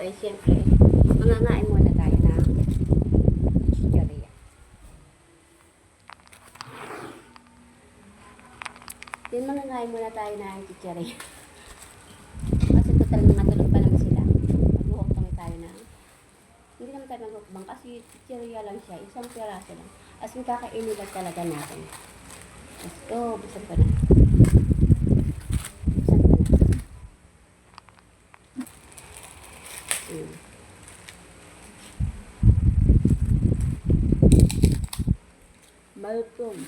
ay siyempre, mangangain muna tayo ng chicharia. Then mangangain muna tayo ng chicharia. Kasi total mga tulog pa naman sila. Maghuhukbang tayo na. Hindi naman tayo maghukbang kasi chicharia lang siya. Isang piraso lang. As in kakainin lang talaga natin. Let's go. Buksan ko na. Malutong.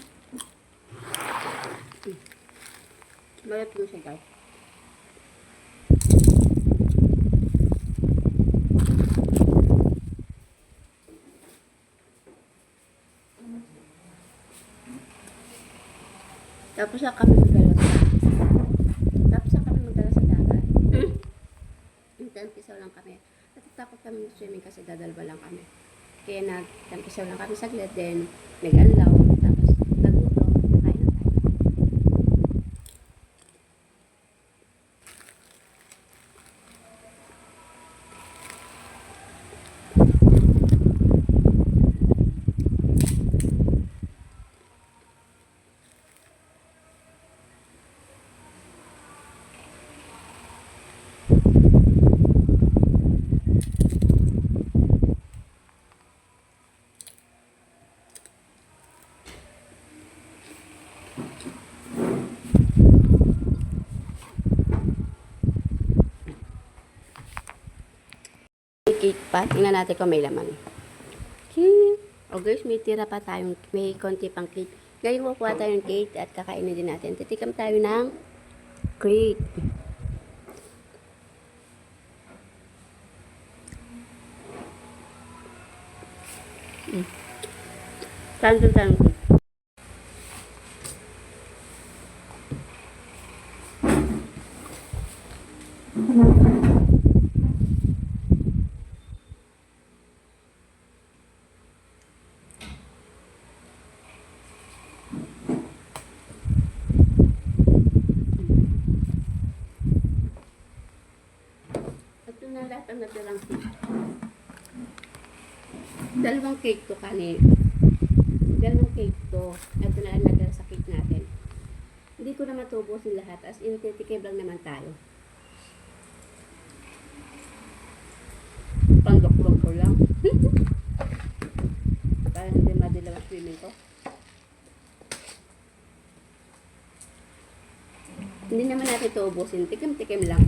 Malutong siya guys. Tapos na kami magdala sa dagat. Tampisaw lang kami. Natatakot kami swimming kasi dadalwa lang kami. Kaya nagtampisaw lang kami saglit, then nag-alaw, tapos nagluto, nakain na tayo. Cake pa. Tingnan natin kung may laman. Okay. O guys, may tira pa tayong, may konti pang cake. Ngayon kukuha tayo ng cake at kakainin din natin. Titikam tayo ng cake. Tanto cake. Ito na lahat ang natirang cake. Dalawang cake to kani. Dalawang cake to. Ito na ang natira sa cake natin. Hindi ko na matubusin lahat. As in, titikim lang naman tayo. Pandoklong ko lang. Para hindi madilaw ang swimming ko. Hindi naman natin ito ubusin. Tikim-tikim lang.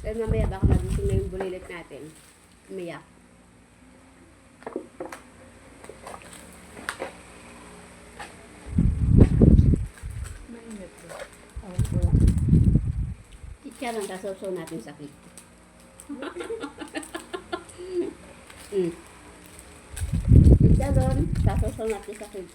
Pero mamaya baka magising na yung bulilit natin. Umiyak. Chicharon, tasawsaw natin sa cake. Chicharon, tasawsaw natin sa cake.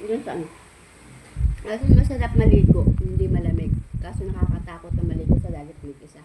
Diyan saan? Kasi masarap maligo, hindi malamig. Kaso nakakatakot na maligo sa dagat mag-isa.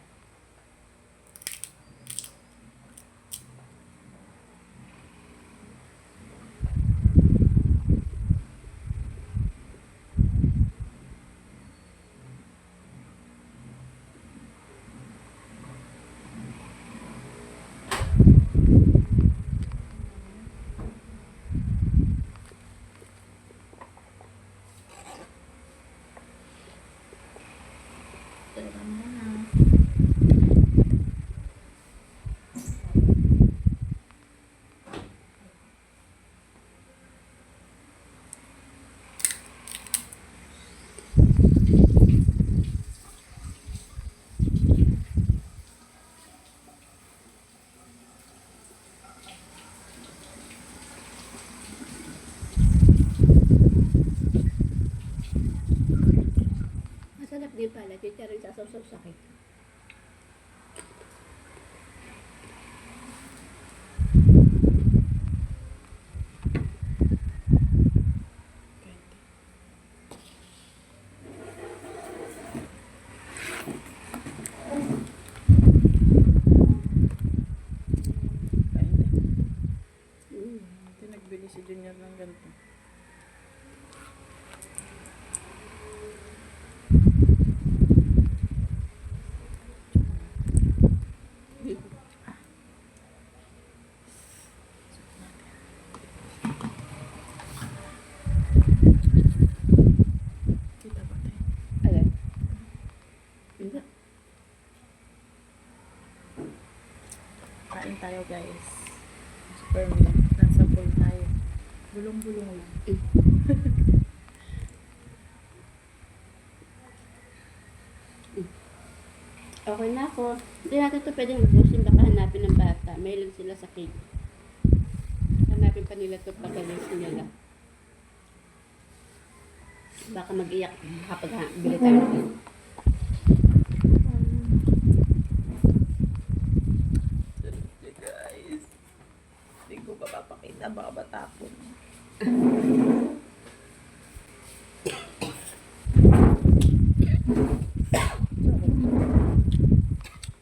Kain tayo guys. Super meal. Nasa pool tayo. Bulong-bulong lang. Okay na ako. Hindi natin ito pwedeng ubusin. Baka hanapin ng bata. May lang sila sa cake. Hanapin pa nila ito pag-alis nila. Baka mag-iyak kapag bili tayo ng cake. Guys. Hindi ko pa papakita. Baka matapon.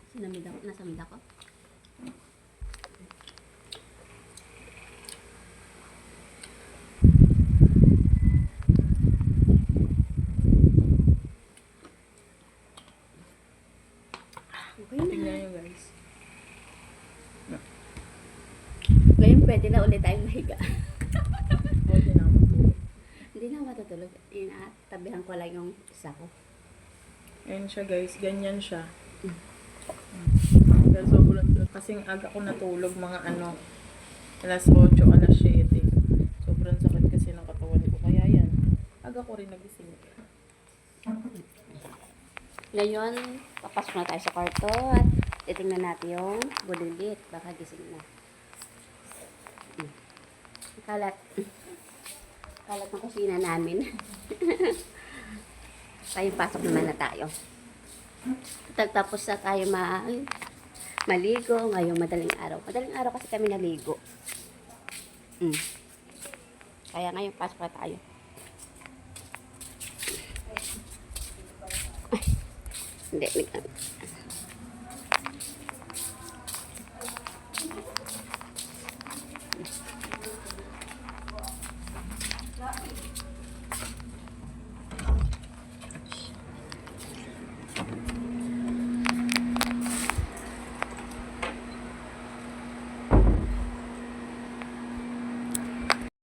Sinamid ako. Nasamid ako. Okay na. Tingnan nyo guys. Ngayon pwede na ulit tayong mahiga. Okay na matulog. Hindi na matutulog. Tabihan ko lang yung isa ko. Ayan siya guys. Ganyan siya. Dahil sobrang kasing aga ko natulog mga alas 8, alas 7. Sobrang sakit kasi ng katawan ko. Kaya yan. Aga ko rin nagising. Ngayon, papasok na tayo sa kwarto at titingnan natin yung bulilit. Baka gising na. Kalat. Kalat ng kusina namin. Kaya pasok naman na tayo. Tapos na tayo maligo ngayong madaling araw. Madaling araw kasi kami naligo. Kaya ngayon pasok na tayo. Hindi,